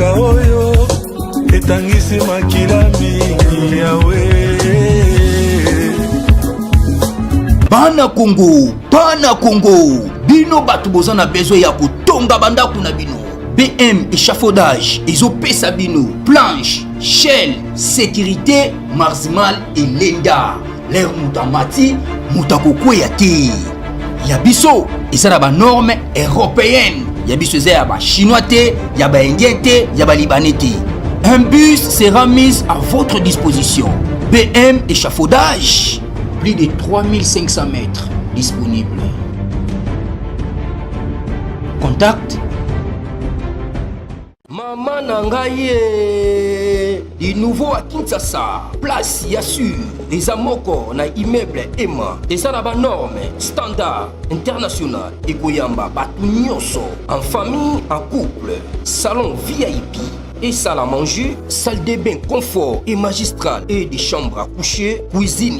Mboka oyo etangisi makila mingi yawe. Bana Congo, bino batu boza na besoin ya kotonga bandaku na bino. BM échafaudage, ezopesa bino planche, shell, sécurité, marzimal et lenda. L'air mutamati, mutakokweya te. Yabiso, ezala ba norme européenne. Yabiso ezala ba chinois te, ya ba indien te, ya ba libanais te. Un bus sera mis à votre disposition. BM échafaudage, plus de 3500 mètres disponibles. Contact Maman Nangaye, du nouveau à Kinshasa, place Yassur, des amoko na immeuble Emma, des arabes normes, standard, international, et Koyamba, Batunyoso, en famille, en couple, salon VIP, et salle à manger, salle de bain confort et magistral, et des chambres à coucher, cuisine,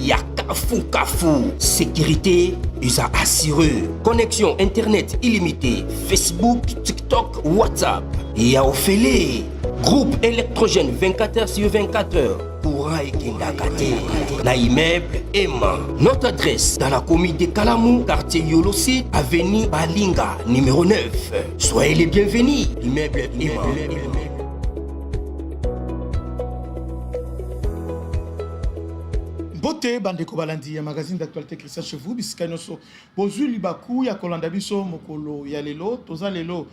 Kafou, sécurité, ils ont assuré. Connexion internet illimitée, Facebook, TikTok, WhatsApp. Et à Ophélie, groupe électrogène 24h/24h. Courant et Kindakate. Na immeuble Emma. Notre adresse dans la commune de Kalamou, quartier Yolosi, avenue Balinga, numéro 9. Soyez les bienvenus. Immeuble Emma. Beauté bandeko balandi ya magazine d'actualité Christian chez vous bisika noso bozu libaku ya kolanda biso mokolo ya lelo toza lelo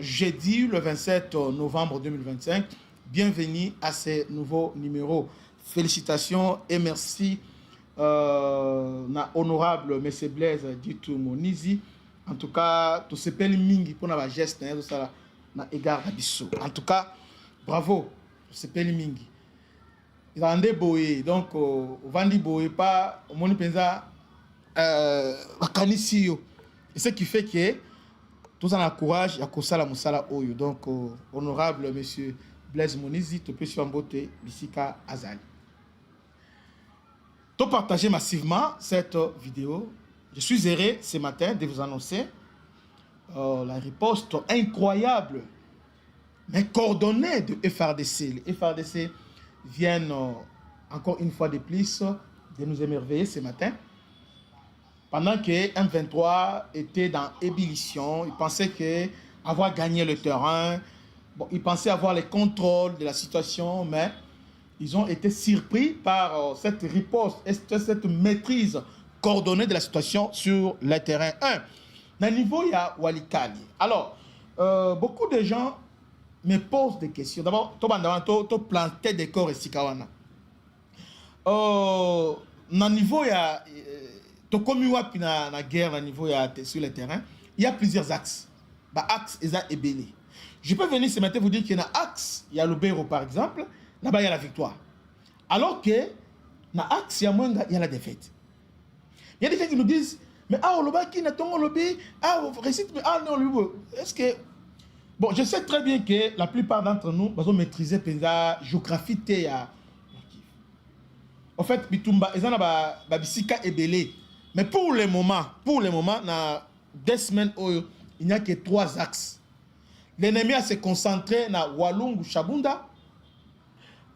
jeudi le 27 novembre 2025. Bienvenue à ce nouveau numéro. Félicitations et merci na honorable monsieur Blaise Ditu Monizi. En tout cas to sepeli mingi pona ba geste na ça na égard biso. En tout cas bravo to sepeli mingi. Ils ont des boé, donc Vandi boé pas, au monde pensa Kanisio. Et ce qui fait que tous en courage, il y a Kosala Moussala Oyo. Donc honorable monsieur Blaise Monizi, tu peux sur beauté, Bissika Azali. Tu partager massivement cette vidéo. Je suis heureux ce matin de vous annoncer la riposte incroyable, mais coordonnée de FRDC. Les FRDC viennent encore une fois de plus de nous émerveiller ce matin. Pendant que M23 était dans ébullition, ils pensaient avoir gagné le terrain, bon, ils pensaient avoir le contrôle de la situation, mais ils ont été surpris par cette riposte, cette maîtrise coordonnée de la situation sur le terrain. Dans le niveau, il y a Walikali. Alors, beaucoup de gens me pose des questions. D'abord, tu planter des corps et sikawana. Dans le niveau, il y a la guerre niveau, sur le terrain. Il y a plusieurs axes. Axe et Bélé. Je peux venir ce matin vous dire qu'il y a un axe, il y a le Béro par exemple, là-bas il y a la victoire. Alors que dans l'axe, il y a la défaite. Il y a des gens qui nous disent, mais le baki n'a pas lobby, récite, mais non, est-ce que. Bon, je sais très bien que la plupart d'entre nous, nous maîtriser la géographie. En fait, Bitumba, Babisika et Belé. Mais pour le moment, dans 2 semaines, il n'y a que 3 axes. L'ennemi a se concentré dans Walungu Chabunda,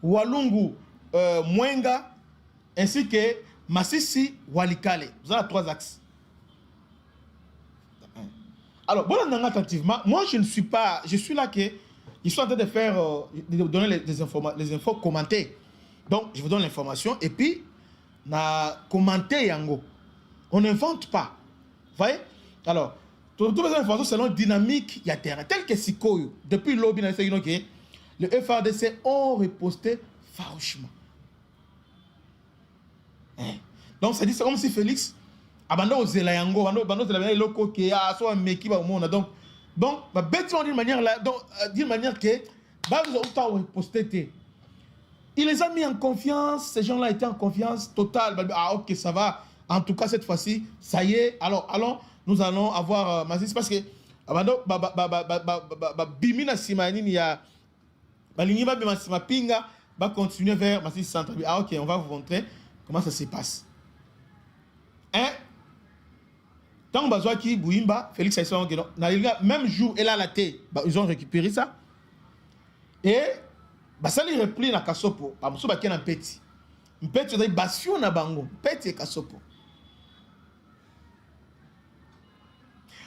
Walungu Mwenga, ainsi que Masisi Walikale. Vous avez 3 axes. Alors, bon, attentivement, moi je ne suis pas, je suis là que ils sont en train de faire, de donner les infos commentées. Donc, je vous donne l'information et puis, na commenter yango. On n'invente pas. Vous voyez? Alors, toutes les informations selon dynamique, il y a terrain. Tel que Sikoyo, depuis l'Obi, le FRDC ont riposté farouchement. Donc, c'est comme si Félix abandon aux Zelayango, abandon aux Zelayango, locaux qui a soit un meki au monde. Donc, d'une manière là, d'une manière que, il les a mis en confiance. Ces gens-là étaient en confiance totale. Ah ok, ça va. En tout cas cette fois-ci, ça y est. Alors, nous allons avoir Mazis parce que abandon bimina simani il y a balingiba bimasima pinga va continuer vers Mazis centre. Ah ok, on va vous montrer comment ça se passe. Tant que qui Bouimba, Félix Aïsson, même jour, et là la thé, ils ont récupéré ça. Et basali repli na kasopo ba musu ba kena mpeti mpeti ozali basio na bango mpeti e kasopo.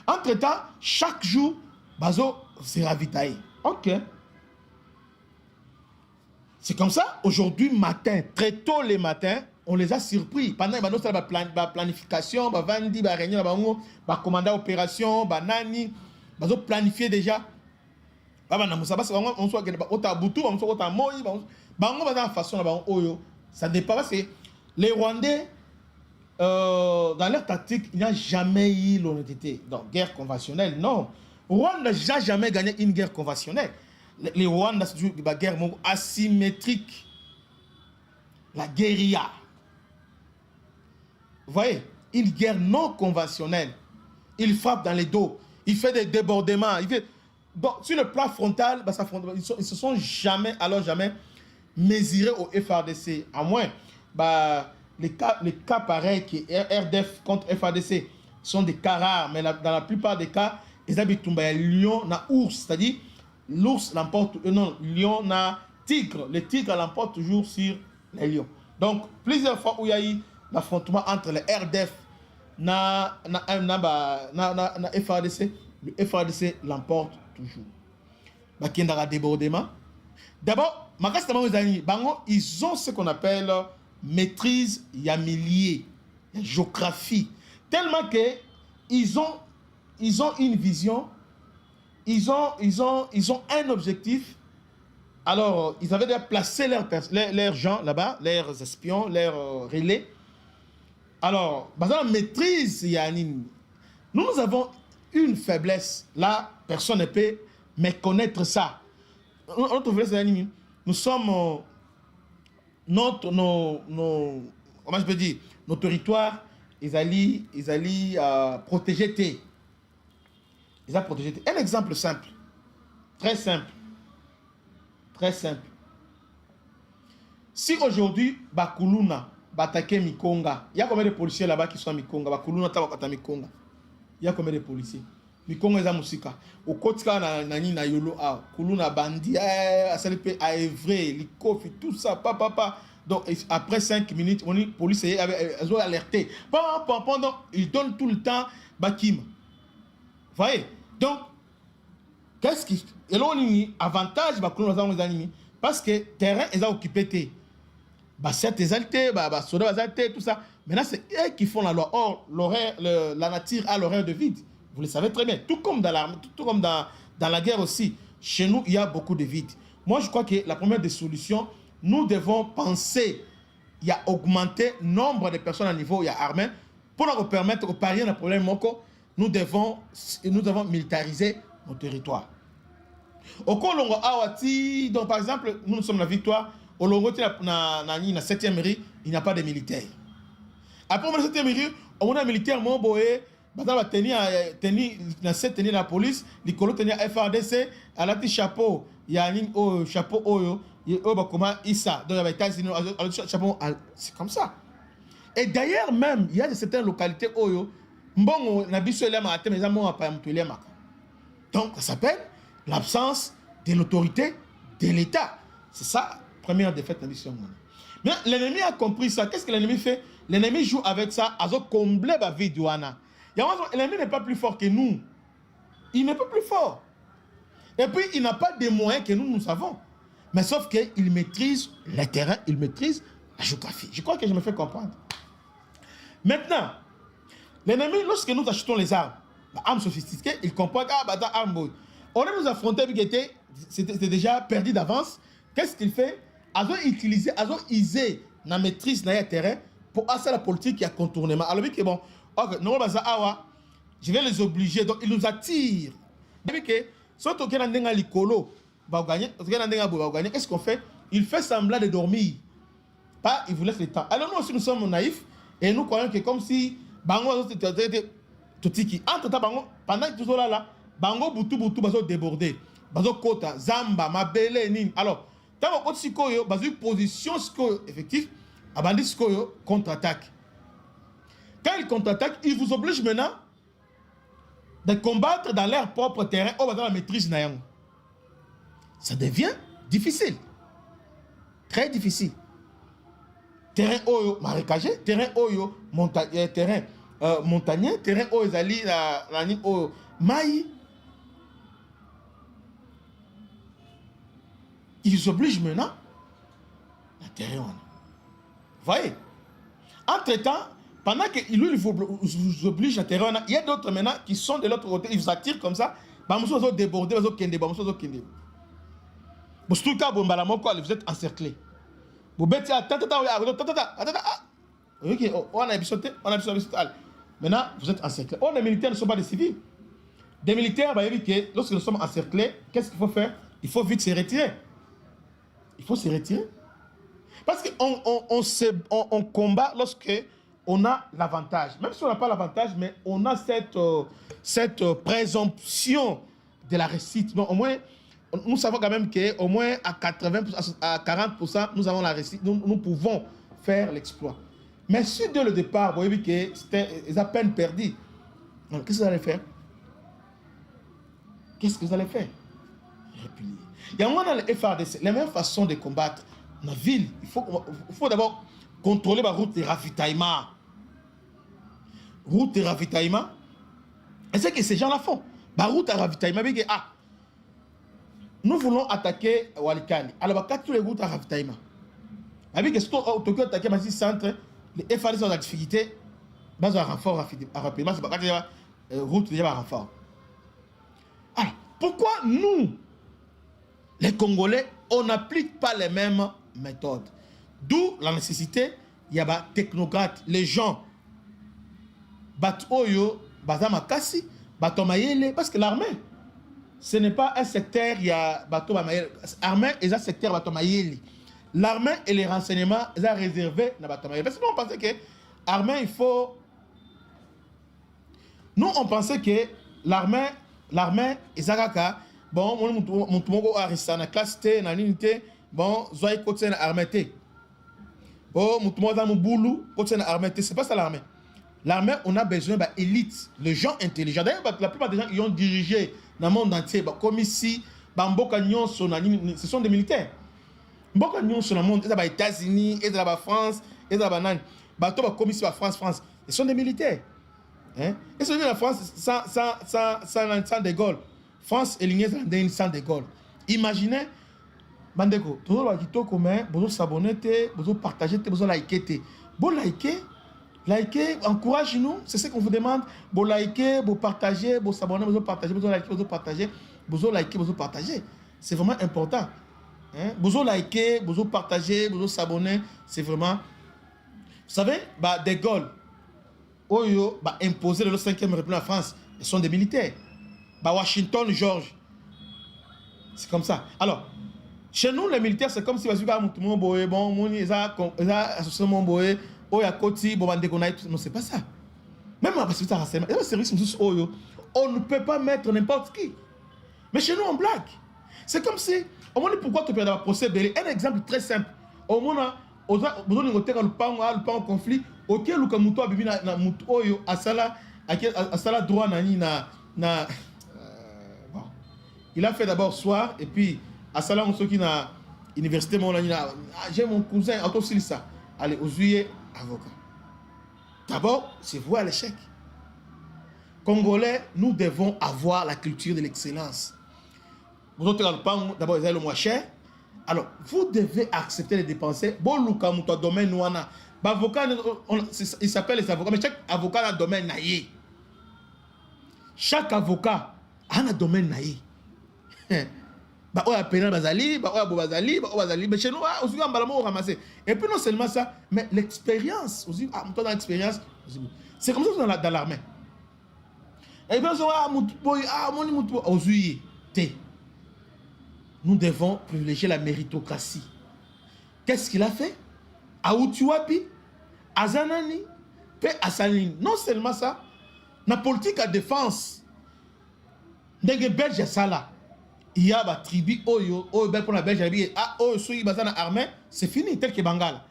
Entre temps chaque jour bazo se ravitailler. Ok, c'est comme ça. Aujourd'hui matin, très tôt le matin, on les a surpris pendant la planification, ba vandi ba réunion na bango, ba commandant opération, ba nani bazo planifier déjà. Ça dépend parce que les Rwandais, dans leur tactique, il n'y a jamais eu l'honnêteté. Donc, guerre conventionnelle, non. Rwanda n'a jamais gagné une guerre conventionnelle. Les Rwandais, c'est toujours une guerre asymétrique. La guérilla. Vous voyez, une guerre non conventionnelle. Il frappe dans les dos. Il fait des débordements. Il fait... Donc, sur le plan frontal, bah, ils se sont jamais, alors jamais, mesurés au FARDC. À moins, bah, les cas pareils qui RDF contre FARDC sont des cas rares, mais dans la plupart des cas, ils habitent lion na ours, c'est-à-dire l'ours l'emporte, non, lion na tigre. Le tigre l'emporte toujours sur les lions. Donc, plusieurs fois où il y a eu l'affrontement entre les RDF na FARDC, le FARDC l'emporte toujours. Bakendara débordement. D'abord, ils ont ce qu'on appelle maîtrise yamilier, géographie. Tellement que ils ont une vision, ils ont un objectif. Alors, ils avaient déjà placé leurs gens là-bas, leurs espions, leurs relais. Alors, dans la maîtrise yanine, nous avons une faiblesse. Là, personne ne peut méconnaître ça. Notre faiblesse, nous sommes comment je peux dire, nos territoires, ils allaient protéger. Ils ont protégé. Un exemple simple, très simple. Si aujourd'hui, Bakuluna, Batake Mikonga, il y a combien de policiers là-bas qui sont à Mikonga? Bakuluna, Tabakata Mikonga. Il y a combien de policiers? Mikonga eza musika. Au kotika na yolo a kuluna bandi a salipe a Evray, likofi tout ça papa. Donc après 5 minutes, on police ils ont alerté. Pendant ils donnent tout le temps bakim. Vous voyez? Donc qu'est-ce qui et là on avantage bakuluna za animi parce que terrain ils ont occupé té. Bah c'est exalté, bah soda exalté tout ça. Maintenant c'est eux qui font la loi. Or la nature a l'horaire de vide. Vous le savez très bien. Tout comme dans la guerre aussi. Chez nous, il y a beaucoup de vide. Moi, je crois que la première des solutions, nous devons penser à augmenter le nombre de personnes à niveau armé pour nous permettre de parier un problème. Nous devons militariser nos territoires. Au Kolongo Awati, donc par exemple, nous sommes la victoire. Au Longo, dans la 7e mairie, il n'y a pas de militaires. Après, dans la 7e mairie, on a un militaire Moboé. Badala tenir la police, Nicolo tenir FARDC, à la petite chapeau, il y a un chapeau oyo, il y a comment Issa, donc il y a chapeau, c'est comme ça. Et d'ailleurs même, il y a certaines localités oyo, mbongo na biso lema ate mais amour pas mtulema. Donc ça s'appelle l'absence de l'autorité de l'État. C'est ça première défaite de la mission. Mais l'ennemi a compris ça. Qu'est-ce que l'ennemi fait? L'ennemi joue avec ça, à combler la vie d'Ouana. L'ennemi n'est pas plus fort que nous. Il n'est pas plus fort. Et puis, il n'a pas des moyens que nous avons. Mais sauf qu'il maîtrise le terrain, il maîtrise la géographie. Je crois que je me fais comprendre. Maintenant, l'ennemi, lorsque nous achetons les armes sophistiquées, il comprend on a nous affronté, c'était déjà perdu d'avance. Qu'est-ce qu'il fait? Ils ont usé la maîtrise de terrain pour assurer la politique qui a contournement. Alors, bon, je vais les obliger, donc ils nous attirent. Qu'est-ce qu'on fait? Il fait semblant de dormir. Pas, il vous laisse le temps. Alors nous aussi, nous sommes naïfs et nous croyons que comme si Bango entre temps, pendant que tout ça là, Bango Boutou bazo débordé. Bazo Kota, Zamba, Mabele, Nin. Alors, tant que Sikoyo, bazo position Sikoyo effectif, Abandi Sikoyo contre-attaque. Quand ils contre-attaquent, ils vous obligent maintenant de combattre dans leur propre terrain ou dans la maîtrise. Ça devient difficile. Très difficile. Terrain oyo marécagé, terrain oyo terrain montagneux, terrain oyo ezali la ligne oyo maï. Ils obligent maintenant la terrain. Vous voyez? Entre-temps, pendant que lui, il oblige la terrain, il y a d'autres maintenant qui sont de l'autre côté, ils vous attirent comme ça. Vous êtes débordés, vous êtes débordés. Vous êtes encerclés. Vous êtes maintenant, vous êtes encerclés. Oh, les militaires ne sont pas des civils. Des militaires, lorsque nous sommes encerclés, qu'est-ce qu'il faut faire? Il faut vite se retirer. Il faut se retirer. Parce qu'on combat lorsque on a l'avantage. Même si on n'a pas l'avantage, mais on a cette présomption de la réussite. Donc, au moins, nous savons quand même qu'au moins à 80%, à 40%, nous avons la réussite. Nous pouvons faire l'exploit. Mais si dès le départ, vous voyez que c'était à peine perdu, qu'est-ce que vous allez faire? Qu'est-ce que vous allez faire? Replier. Il y a un moment dans les FARDC, la même façon de combattre la ville. Il faut d'abord contrôler la route de ravitaillement. Route de ravitaillement. Et c'est que ces gens-là font. La route de ravitaillement, nous voulons attaquer Walikani. Alors, quand tous les routes de ravitaillement, avec si Tokyo attaquer le centre, les FARDC ont la difficulté, ils ont un renfort rapidement. C'est pas quand il y a route, il y a un renfort. Alors, pourquoi nous, les Congolais, on n'applique pas les mêmes méthodes? D'où la nécessité, il y a des technocrates, les gens, Batoyo, Bazamakasi, Batomayele, parce que l'armée, ce n'est pas un secteur, il y a Batomayele. L'armée est un secteur Batomayele. L'armée et les renseignements sont réservés à Batomayele. Parce que nous, on pensait que l'armée, il faut. Nous, on pensait que l'armée, est Zagaka. Bon, mon tomo arista na classe T, na l'unité, bon, zoï côté na armée T. Bon, mon tomo dans mon boulot, côté na armée T, c'est pas ça l'armée. L'armée, on a besoin d'élites, les gens intelligents. D'ailleurs, la plupart des gens qui ont dirigé dans le monde entier, comme ici, ce sont des militaires. Mboka nyon sur le monde, ils sont aux États-Unis, ils sont en France, ils sont en comme ici, France, ils sont des militaires. Hein? Et c'est la France sans De Gaulle. France est lignée sans De Gaulle. Imaginez, Bandeko, tout le monde commun, vous s'abonner, vous partager, vous liker. Vous liker, encouragez-nous, c'est ce qu'on vous demande. Vous liker, vous partager, vous s'abonner, vous partager, vous liker, vous partager, vous liker, vous partager. C'est vraiment important. Hein? Vous liker, vous partager, vous s'abonner, c'est vraiment. Vous savez, De Gaulle, Oyo, imposé le 5e République en France, ils sont des militaires. Washington, George. C'est comme ça. Alors, chez nous, les militaires, c'est comme si vous avez un boé, bon, ils ont associé mon boé, Oya Koti, bon, non, c'est pas ça. Même à c'est un service, on ne peut pas mettre n'importe qui. Mais chez nous, on blague. C'est comme si, au moins, pourquoi tu peux avoir un procès belé? Un exemple très simple. Au moins, on a besoin de noter le conflit. Ok, Luka Muto a bibi na Muto Oyo, Asala droit na. Bon. Il a fait d'abord soir, et puis Asala, on qui na université, j'ai mon cousin, Anto Silissa. Allez, aux juillet, avocat. D'abord, c'est vous à l'échec. Congolais, nous devons avoir la culture de l'excellence. Vous autres, d'abord, vous avez le moins cher. Alors, vous devez accepter les dépenser. Bon, Luka Muto domaine nouana. Avocat, il s'appelle les avocats, mais chaque avocat a un domaine naïe. Chaque avocat a un domaine naïe. Mais chez nous, on ramasser. Et puis non seulement ça, mais l'expérience. C'est comme ça dans l'armée. Et bien, nous devons privilégier la méritocratie. Qu'est-ce qu'il a fait? Aoutuapi, Azanani, Pe Asalini. Non seulement ça, la politique à défense, des Belges, ça là. Il y a des tribus, pour la Belge, c'est fini, tel que Bangala.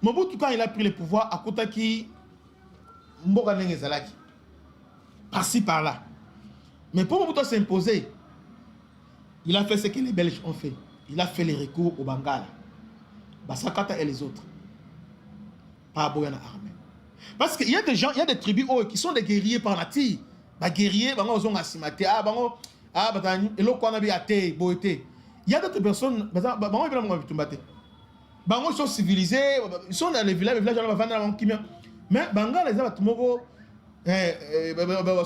Mobutu, quand il a pris le pouvoir, à Kotaki, Mboganenge Zalaki, par-ci, par-là. Mais pour Mobutu s'imposer, il a fait ce que les Belges ont fait. il a fait les recours au Bangala. Basakata et les autres. Pas Boyana armée. Parce qu'il y a des gens, il y a des tribus qui sont des guerriers par nature. Bah guerriers, bah on a asimate, batani, et l'autre qu'on a biaté, boité. Il y a d'autres personnes, bah on est vraiment tombé. Bah ils sont civilisés, ils sont dans les villages, on va vendre qui mais Bangala les a tout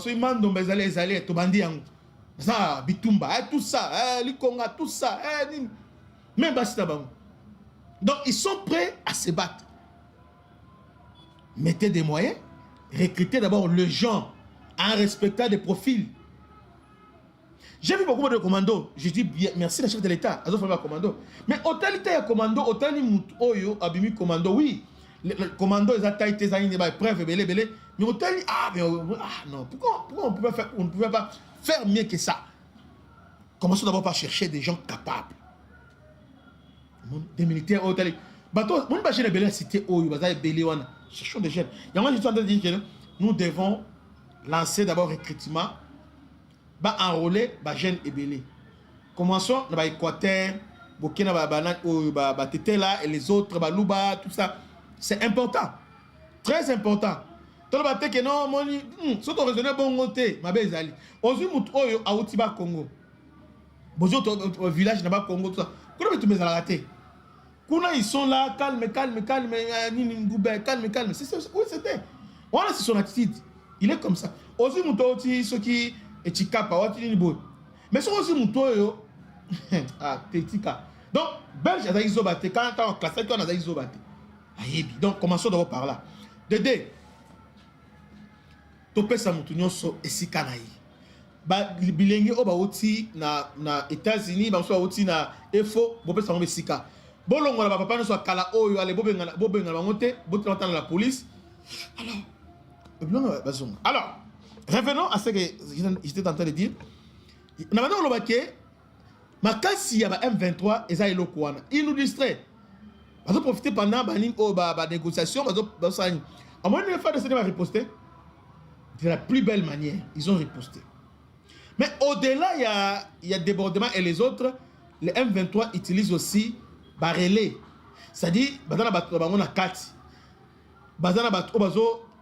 ils mandent donc les allées, tout bandi en ça, bitumba, tout ça, likonga, tout ça, même basta bang. Donc ils sont prêts à se battre. Mettez des moyens, recrutez d'abord le gens en respectant des profils. J'ai vu beaucoup de commandos. Je dis merci le chef de l'État. Commando. Mais autant il y a commando, autant il y a oyo abimi commando. Oui, le commando ils attaquent tes amis, des preuves, belé. Mais autant non, pourquoi on ne pouvait pas faire mieux que ça? Commençons d'abord par chercher des gens capables. Des militaires autant bateau, mon bachine est belé cité oyo, baza belé wana. Cherchons des jeunes. Et moi je suis en train de dire que nous devons lancer d'abord recrutement. Bah enrôler bah jeunes et belé. Commençons dans l'Équateur, Burkina Tété et les autres, bah Luba, tout ça. C'est important. Très important. Tout le monde que non, moni, surtout raisonner bon côté, ma belle Zali. Aujourd'hui, oyo a Outiba Congo. Bonjour au village là-bas Congo, tout ça. Comment tu me as raté? Kuna ils sont là, calme, calme, oui, c'était. Voilà, c'est son attitude. Il est comme ça. Aujourd'hui, Moutou, ceux qui et Chikapa, mais c'est aussi Moutou, ah, Tetika. Donc, Belge, il y a des isobate. Quand on classe, on a des isobate. Donc, commençons d'abord par là. Dédé, Topé Samoutounion so et Sikanaï. Ba bilingue oba oti na États-Unis, ba so oti na EFO, Bopé Samou Sika. Bolongo la papa no so kala oyo ale bobenga la monte, botre entendre la police. Alors, revenons à ce que j'étais en train de dire. On a maintenant le baquet. Ma casse, il y a M23 et ça est le il nous distrait. On va profiter pendant la négociation. À moins de faire de ce va riposter. De la plus belle manière, ils ont riposté. Mais au-delà, il y a débordement et les autres, les M23 utilisent aussi barrelé. C'est-à-dire, dans la bataille, on a 4. Dans la bataille,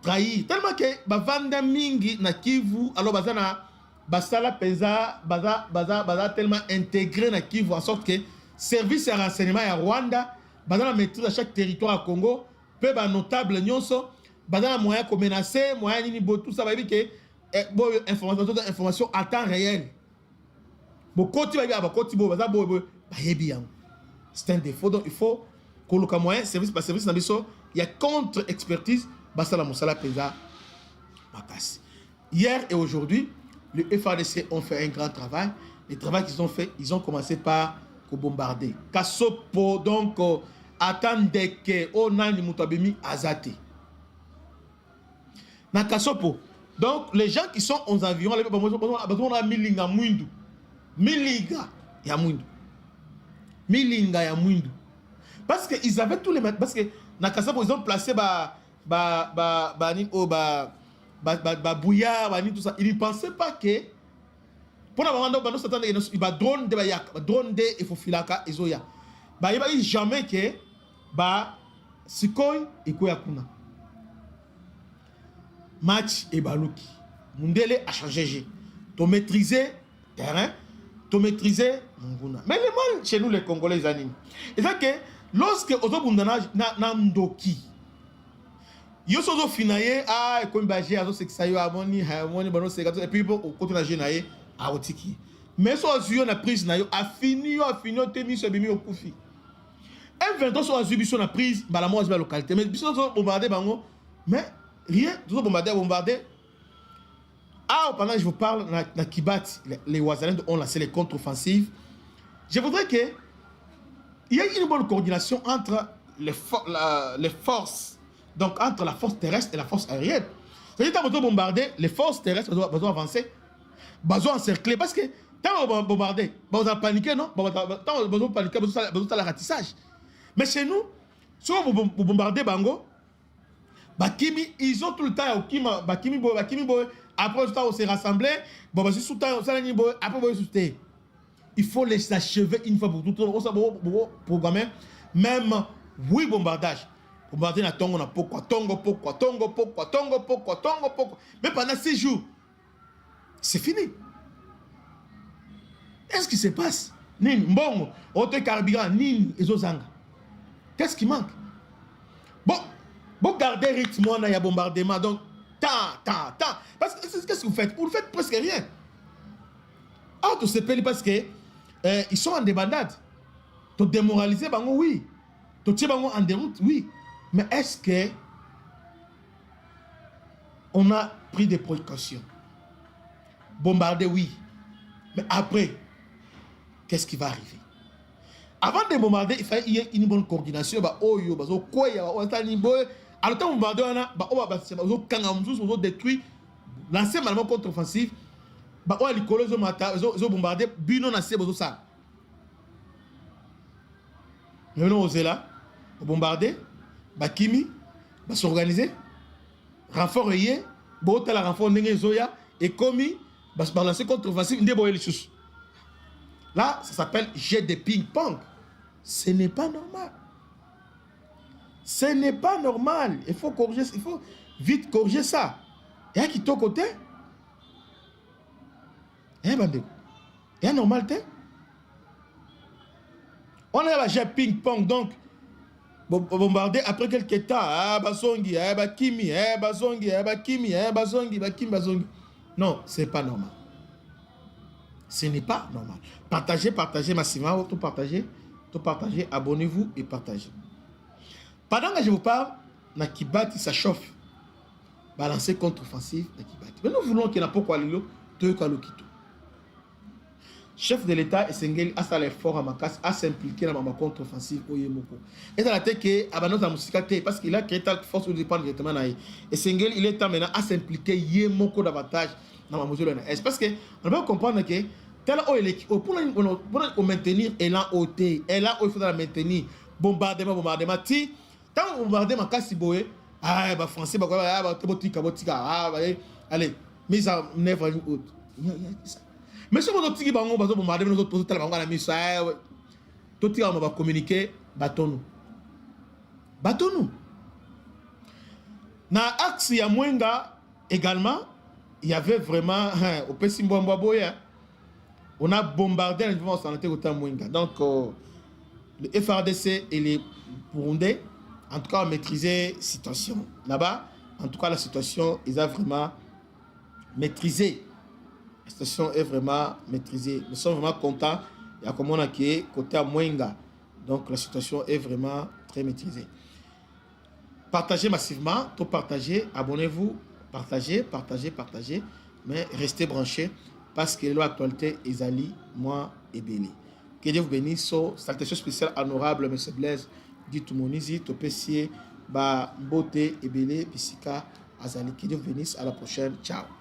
trahi tellement que bavanda mingi na Kivu alors bazana basala pesa baza tellement intégré na Kivu en sorte que service de renseignement à Rwanda bazana maîtrise à chaque territoire à Congo peu ba notable nyonso bazana moyen ko menacer moyen nini bo tout ça va dire que information en temps réel bo koti ba koti bo baza bo ba yebi yango c'est un défaut donc il faut que le moyen service par service na biso il y a contre expertise. Hier et aujourd'hui, le FARDC ont fait un grand travail. Le travail qu'ils ont fait, ils ont commencé par bombarder. Kassopo, donc, attendez que on a Mutabemi Azate. Na Kassopo. Donc, les gens qui sont aux environs, on a Milinga Mwindu. Milinga Mwindu. Parce qu'ils avaient tous les maîtres. Parce que na Kassopo, ils ont placé bouillard, tout ça. Ils ne pensaient pas que pour la moment, il va drone de bayak, drone de il faut filaka ezoya. Bah il va jamais que sikoi ikoya kuna. Match et baluki. Mundele a changé. Tu maîtriser terrain, tu maîtriser munguna. Mais le mal chez nous les Congolais animent. Et ça que lorsque ozobundana na ndoki yo sozo finaye et comme baje azo sexayo amoni bano sekato et puis au côté na jenaye a otiki mais so azuyo na prise na yo a fini te miso bimi okufi M23 so azubi so na prise bala mo azba localité mais biso so bombarder bango mais rien tout bombarder pendant que je vous parle na Kibati les Wazalènes ont lancé les contre-offensives. Je voudrais que il y ait une bonne coordination entre les forces. Donc, entre la force terrestre et la force aérienne. C'est-à-dire que quand on bombarder, les forces terrestres doivent avancer, doivent encercler. Parce que quand on bombarder, on va paniquer, non? Quand on va paniquer, on va faire le ratissage. Mais chez nous, si on bombarder Bango, Bakimi, ils ont tout le temps, Bakimi, après, on s'est rassemblé, après, on s'est il faut les achever une fois pour toutes. On s'est programmé même 8 bombardages. Bombarder na tongo na pourquoi tongo. Mais pendant 6 jours, c'est fini. Qu'est-ce qui se passe? Nini, mbongo, auto carburant, nini, ezozanga. Qu'est-ce qui manque? Bon, gardez rythme, il y a bombardement, donc, Parce que, qu'est-ce que vous faites? Vous ne faites presque rien. Ah, tout se pèle parce que, ils sont en débandade. Tu démoraliser, bango, oui. Tu tiens bango en déroute, oui. Mais est-ce que, on a pris des précautions? Bombarder, oui. Mais après, qu'est-ce qui va arriver? Avant de bombarder, il fallait qu'il y ait une bonne coordination. Alors, quand on bombarde, on a détruit l'ancien mallement contre-offensif. On a bombardé, bino na se ça. Maintenant, on est là, on bombarde, Bakimi, on s'organiser, renfort ayé, on a renfort et commis, on lancer contre-offensif, là, ça s'appelle jet de ping-pong. Ce n'est pas normal. Ce n'est pas normal. Il faut corriger, il faut vite corriger ça. Et à qui ton côté? Eh ben, il y a normalité. On a la jet ping-pong, donc bombardé après quelques temps. Ah, Basongi, ah, Bakimi, ah, Basongi, ah, Bakimi, ah, Basongi, Bakimi, Basongi. Non, ce n'est pas normal. Ce n'est pas normal. Partagez massivement, tout partagez, abonnez-vous et partagez. Pendant que je vous parle, Nakibati, ça chauffe. Balancer contre-offensive, Nakibati. Mais nous voulons qu'il n'y ait pas quoi lilo, Toyokalokito. Chef de l'État, Essengeli, a fait l'effort à Makas, a s'impliqué dans ma contre-offensive au Yemoko. Et dans la tête que, Abanos a Moussikate, parce qu'il a créé ta force de départ directement dans Essengeli, il est temps maintenant à s'impliquer Yemoko davantage dans ma mesure de l'AS. Parce que, on doit comprendre que, tel pour maintenir élan OT, élan il faut la maintenir, bombardement, ti, tant bombardement, Makasi Boé, ah, bah, français, bah, botika, ah, allez, mise en œuvre une autre. Mais si vous avez bombardé, nous autres, nous avons mis ça, tout le monde va communiquer, battons-nous. Battons-nous. Dans l'axe ya Mwenga, également, il y avait vraiment, au Pessimboa Boya, on a bombardé l'investissement sanitaire au temps Mwenga. Donc, le FRDC et les Burundais, en tout cas, ont maîtrisé la situation. Là-bas, en tout cas, la situation, ils ont vraiment maîtrisé. La situation est vraiment maîtrisée. Nous sommes vraiment contents. Il y a comme on a qui est côté à Mwenga. Donc, la situation est vraiment très maîtrisée. Partagez massivement, tout partagez, abonnez-vous, partagez. Mais restez branchés parce que l'actualité est Ali, moi et Béli. Que Dieu vous bénisse. Salutation spéciale honorable, M. Blaise, dit tout mon ici, tout pessier, Mbote et Béli, Bissika, Azali. Que Dieu vous bénisse. À la prochaine. Ciao.